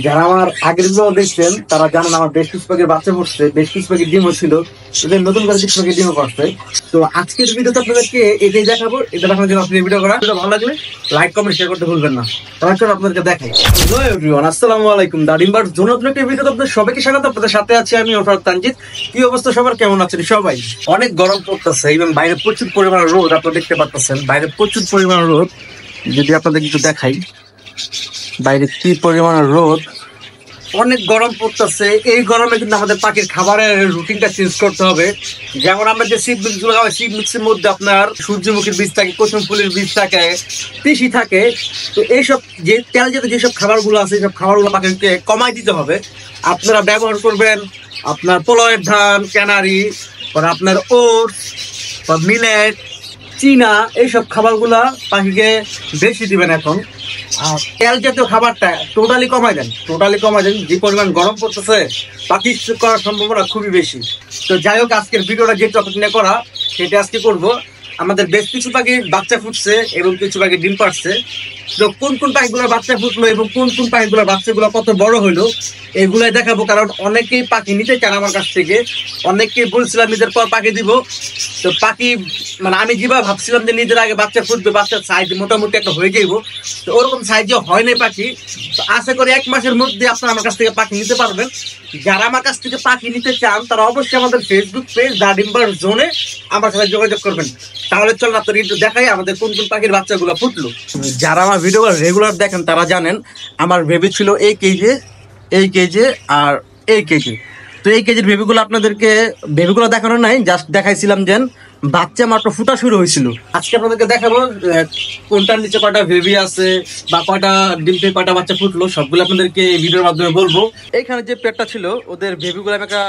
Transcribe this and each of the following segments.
যারা আমার আগের ভিডিও দেখছেন তারা জানেন আমার বেশ কিছু পাখির বাচ্চা ফুটছে, বেশ কিছু পাখির ডিম হচ্ছিল, এদের নতুন করে কিছু পাখির ডিমও করছে। তো আজকের ভিডিওতে আপনাদেরকে এটাই দেখাবো। এটা দেখানোর জন্য আপনি ভিডিও করা ভালো লাগলে লাইক কমেন্ট শেয়ার করতে ভুলবেন না। তার জন্য আপনাদেরকে দেখাই। হ্যালো এভরিওয়ান, আসসালামু আলাইকুম। দা ডিম্বার জন্য নতুন একটা ভিডিওতে আপনাদের সবাইকে স্বাগত। আপনাদের সাথে আছি আমি ওফরাত তানজিদ। কি অবস্থা সবার, কেমন আছেন সবাই? অনেক গরম পড়তেছে এবং বাইরে প্রচুর পরিমাণ রোদ আপনারা দেখতে পাচ্ছেন। বাইরে প্রচুর পরিমাণ রোদ, যদি আপনাদের কিছু দেখাই বাইরে কি পরিমাণ রোদ, অনেক গরম পড়তেছে। এই গরমে কিন্তু আমাদের পাখির খাবারের রুটিনটা চেঞ্জ করতে হবে। যেমন আমরা যে সিড মিক্স গুলো খাওয়াই, সিড মিক্সের মধ্যে আপনার সূর্যমুখীর বীজ থাকে, কুসুম ফুলের বীজ থাকে, তিসি থাকে। তো এইসব যে তেল জাতীয় যেসব খাবারগুলো আছে, এইসব খাবারগুলো পাখিকে কমাই দিতে হবে। আপনারা ব্যবহার করবেন আপনার পোলাওয়ের ধান, ক্যানারি, আপনার ওটস বা মিলেট, চীনা, এইসব খাবারগুলা পাখিকে বেশি দিবেন এখন। আর তেল জাতীয় খাবারটা টোটালি কমাই দেন, যে পরিমাণ গরম পড়তেছে পাখি করার সম্ভাবনা খুবই বেশি। তো যাই হোক, আজকের ভিডিওটা যে টপিক নিয়ে করা সেটা আজকে করব। আমাদের বেশ কিছু পাখি বাচ্চা ফুটছে এবং কিছু পাখি ডিম পাড়ছে। তো কোন কোন পাখিগুলোর বাচ্চা ফুটলো এবং কোন কোন পাখিগুলোর বাচ্চাগুলো কত বড় হইলো এগুলাই দেখাবো। কারণ অনেকেই পাখি নিতে চান আমার কাছ থেকে, অনেককেই বলছিলাম নিজের পর পাখি দিব। তো পাখি মানে আমি যেভাবে ভাবছিলাম যে নিজের আগে বাচ্চা ফুটবে, বাচ্চার সাইজ মোটামুটি একটা হয়ে যাইব, তো ওরকম সাইজে হয় নাই পাখি। তো আশা করি 1 মাসের মধ্যে আপনারা আমার কাছ থেকে পাখি নিতে পারবেন। যারা আমার কাছ থেকে পাখি নিতে চান তারা অবশ্যই আমাদের ফেসবুক পেজ দা ডিম্বার জোনে আমার সাথে যোগাযোগ করবেন। তাহলে চল আপনার একটু দেখাই আমাদের কোন কোন পাখির বাচ্চাগুলো ফুটলো। যারা আমার ভিডিও রেগুলার দেখেন তারা জানেন আমার বেবি ছিল এই কেজি আর এই কেজি। তো এই কেজির বেবিগুলো আপনাদেরকে বেবিগুলো দেখানো নাই, জাস্ট দেখাইছিলাম যে বাচ্চা মাত্র ফুটা শুরু হয়েছিল। আজকে আপনাদেরকে দেখাবো কোনটার নিচে কয়টা বেবি আছে বা কয়টা ডিম থেকে কয়টা বাচ্চা ফুটলো, সবগুলো আপনাদেরকে এই ভিডিওর মাধ্যমে বলবো। এইখানে যে পেটটা ছিল ওদের বেবিগুলো আমি একটা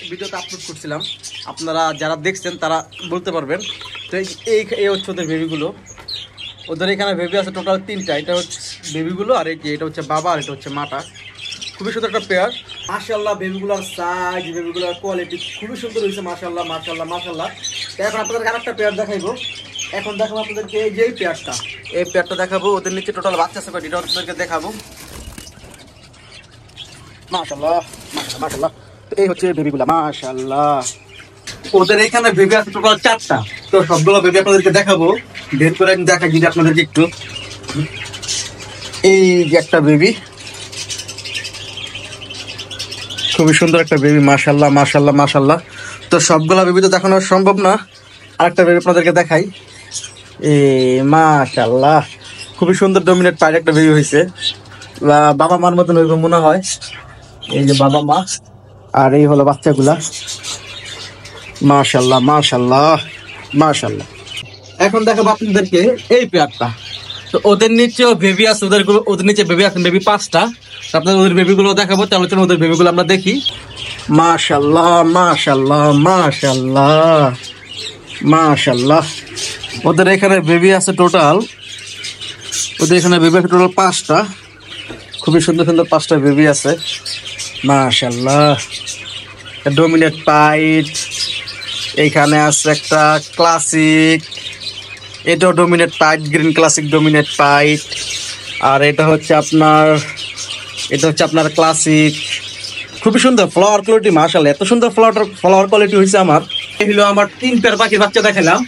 ভিডিওতে আপলোড করছিলাম, আপনারা যারা দেখছেন তারা বলতে পারবেন। তো এই হচ্ছে ওদের বেবিগুলো। ওদের এখানে বেবি আছে টোটাল 3টা। এটা হচ্ছে বেবিগুলো, আর এটা হচ্ছে বাবা, আর এটা হচ্ছে মাটা। খুবই সুন্দর একটা পেয়ার। মাশাআল্লাহ, বেবিগুলোর সাইজ, বেবিগুলোর কোয়ালিটি খুবই সুন্দর হয়েছে। মাশাআল্লাহ। এখন আপনাদেরকে আরেকটা পেয়ার দেখাইবো। এখন দেখাবো আপনাদেরকে এই যে এই পেয়ারটা দেখাবো। ওদের নিচে টোটাল বাচ্চা আছে কয়টা, এটা আপনাদেরকে দেখাবো। মাশাআল্লাহ। তো এই হচ্ছে বেবিগুলা। মাশাআল্লাহ, ওদের এখানে বেবি আছে টোটাল 4টা। তো সবগুলো বেবি আপনাদেরকে দেখাবো, বের করে আমি দেখাই যদি আপনাদেরকে একটু। এই যে একটা বেবি, খুবই সুন্দর একটা বেবি। মাশাআল্লাহ। তো সবগুলা বেবি তো দেখানো সম্ভব না, আরেকটা বেবি আপনাদেরকে দেখাই। মাশাআল্লাহ, খুবই সুন্দর ডমিনেট পায়ের একটা বেবি হয়েছে। বাবা মার মতন হইব মনে হয়। এই যে বাবা মা, আর এই হলো বাচ্চাগুলা। মাশাআল্লাহ। এখন দেখাবো আপনাদেরকে এই পেয়ারটা। তো ওদের নিচেও বেবি আছে, ওদের নিচে বেবি আছে, বেবি 5টা। আপনাদের ওদের বেবিগুলো দেখাবো। তাহলে চলুন ওদের বেবিগুলো আমরা দেখি। মাশাআল্লাহ। ওদের এখানে বেবি আছে টোটাল 5টা। খুবই সুন্দর 5টা বেবি আছে। মাশাআল্লাহ, ডমিনেট পাইট। এইখানে আছে একটা ক্লাসিক, এটাও ডমিনেট পাইট, গ্রিন ক্লাসিক ডমিনেট পাইট। আর এটা হচ্ছে আপনার ক্লাসিক। খুবই সুন্দর ফ্লাওয়ার কোয়ালিটি। মাশাআল্লাহ, এত সুন্দর ফ্লাওয়ার কোয়ালিটি হয়েছে আমার। এই হলো আমার 3 পেয়ার পাখির বাচ্চা দেখালাম।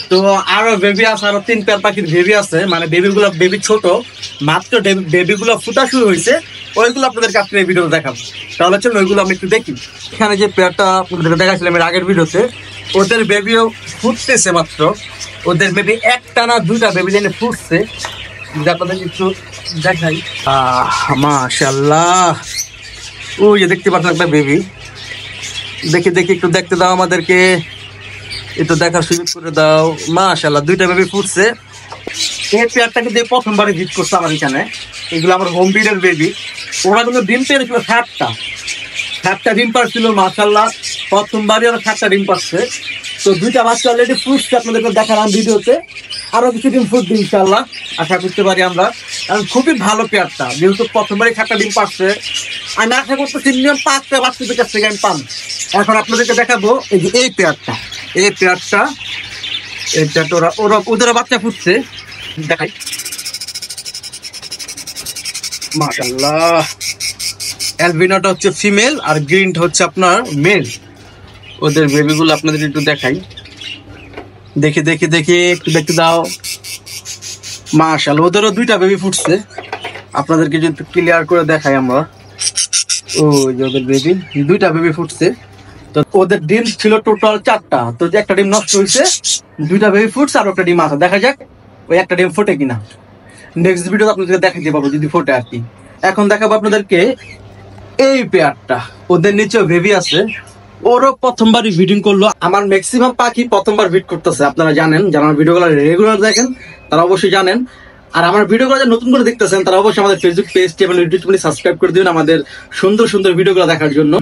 তো আরো বেবি আছে, আরো 3 পেয়ার পাখির বেবি আছে। মানে বেবি ছোট, মাত্র বেবিগুলো ফুটা শুরু হয়েছে। ওইগুলো আপনাদেরকে আজকে এই ভিডিও দেখাবো। তাহলে চলুন ওইগুলো আমি একটু দেখি। এখানে যে পেয়ারটা আপনাদেরকে দেখাচ্ছিলাম এর আগের ভিডিওতে, ওদের বেবিও ফুটতেছে মাত্র। ওদের বেবি 1টা না 2টা বেবি যেন ফুটছে, আপনাদের একটু দেখাই। মাশাআল্লাহ, ওই যে দেখতে পাচ্ছেন একটা বেবি। দেখি একটু দেখতে দাও আমাদেরকে, একটু দেখার সুযোগ করে দাও। মাশাআল্লাহ, 2টা বেবি ফুটছে। এই পেয়ারটাকে দিয়ে প্রথমবারে ভিট করছে আমার এখানে। এগুলো আমার হোম ব্রিডের বেবি। ওরা কিন্তু ডিম পেয়েছিল 7টা ডিম পারছিল। মাশাআল্লাহ, প্রথমবারই ওরা 7টা ডিম পাচ্ছে। তো 2টা বাচ্চা অলরেডি ফুটছে, আপনাদেরকে দেখালাম ভিডিওতে। আরো কিছু ডিম ফুটবে ইনশাআল্লাহ, আশা করতে পারি আমরা। কারণ খুবই ভালো পেয়ারটা, যেহেতু প্রথমবারই 7টা ডিম পাচ্ছে। আমি আশা করতেছি মিনিমাম 5টা বাচ্চাদের কাছ থেকে আমি পাম। এখন আপনাদেরকে দেখাবো এই যে এই পেয়ারটা। ওরা বাচ্চা ফুটছে, দেখাই। মাশাআল্লাহ, অ্যালবিনোটা হচ্ছে ফিমেল আর গ্রিনটা হচ্ছে আপনার মেল। ওদের বেবিগুলো আপনাদের একটু দেখাই, দেখে দেখে দেখে একটু দেখতে দাও। মাশাআল্লাহ, ওদেরও 2টা বেবি ফুটছে, আপনাদেরকে যদি ক্লিয়ার করে দেখাই আমরা। ওই যে ওদের বেবি, 2টা বেবি ফুটছে। তো ওদের ডিম ছিল টোটাল 4টা, তো যে একটা ডিম নষ্ট হয়েছে, 2টা বেবি ফুটছে আর একটা ডিম আছে। দেখা যাক ওই একটা ডিম ফোটে কিনা, নেক্সট ভিডিও আপনাদেরকে দেখাতে পারবো যদি ফোটে আর কি। এখন দেখাবো আপনাদেরকে এই পেয়ারটা, ওদের নিচে বেবি আছে, ওরও প্রথমবারই ব্রিডিং করলো। আমার ম্যাক্সিমাম পাখি প্রথমবার ব্রিড করতেছে, আপনারা জানেন, যারা আমার ভিডিওগুলো রেগুলার দেখেন তারা অবশ্যই জানেন। আর আমার ভিডিওগুলো যারা নতুন করে দেখতেছেন তারা অবশ্যই আমাদের ফেসবুক পেজটি এবং ইউটিউব চ্যানেল সাবস্ক্রাইব করে দিবেন আমাদের সুন্দর সুন্দর ভিডিওগুলো দেখার জন্য।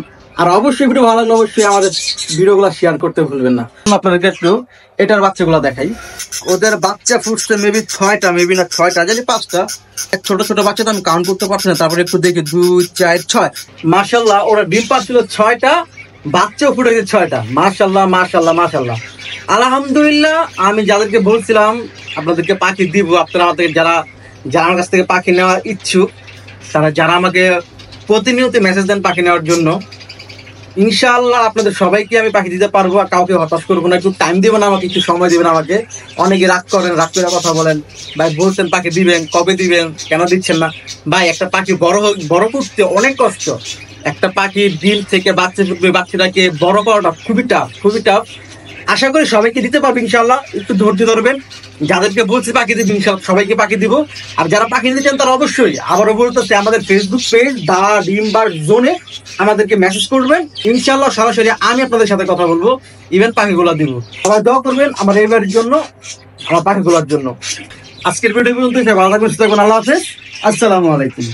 আর অবশ্যই ভিডিও ভালো লাগলে অবশ্যই আমাদের ভিডিওগুলো শেয়ার করতে ভুলবেন না। আপনাদেরকে একটু এটার বাচ্চাগুলো দেখাই। ওদের বাচ্চা ফুটছে মেবি 6টা, মেবি না 6টা, জানি 5টা। ছোট ছোট বাচ্চা তো আমি কাউন্ট করতে পারছি না, তারপরে একটু দেখি 2 4 6। মাশাআল্লাহ, ওরা ডিম পাচ্ছিল 6টা, বাচ্চাও ফুটে গেছে 6টা। মাশাআল্লাহ মাশাআল্লাহ মাশাআল্লাহ, আলহামদুলিল্লাহ। আমি যাদেরকে বলছিলাম আপনাদেরকে পাখি দিব, আপনারা আমাদের যারা যারা আমার কাছ থেকে পাখি নেওয়ার ইচ্ছুক, তারা যারা আমাকে প্রতিনিয়ত মেসেজ দেন পাখি নেওয়ার জন্য, ইনশাআল্লাহ আপনাদের সবাইকে আমি পাখি দিতে পারবো। আর কাউকে হতাশ করবো না। একটু টাইম দিবেন আমাকে, একটু সময় দিবেন আমাকে। অনেকে রাগ করেন, রাগ করে কথা বলেন, ভাই বলছেন পাখি দিবেন, কবে দিবেন, কেন দিচ্ছেন না? ভাই একটা পাখি বড় করতে অনেক কষ্ট। একটা পাখি ডিম থেকে বাচ্চা ফুটবে, বাচ্চাটাকে বড় করাটা খুবই টাফ, খুবই টাফ। আশা করি সবাইকে দিতে পারবো ইনশাআল্লাহ, একটু ধৈর্য ধরবেন। যাদেরকে বলছি পাখি দিব ইনশাআল্লাহ সবাইকে পাখি দিব। আর যারা পাখি নিতে চান তারা অবশ্যই আবারও বলতেছে আমাদের ফেসবুক পেজ দা ডিম বার জোনে আমাদেরকে মেসেজ করবেন, ইনশাআল্লাহ সরাসরি আমি আপনাদের সাথে কথা বলবো, ইভেন পাখিগুলো দিব। সবাই দোয়া করবেন আমার এইবারের জন্য, আমার পাখিগুলোর জন্য। আজকের ভিডিও পর্যন্ত, ভালো থাকবেন, সুস্থ থাকবেন, আল্লাহ হাফেজ, আসসালামু আলাইকুম।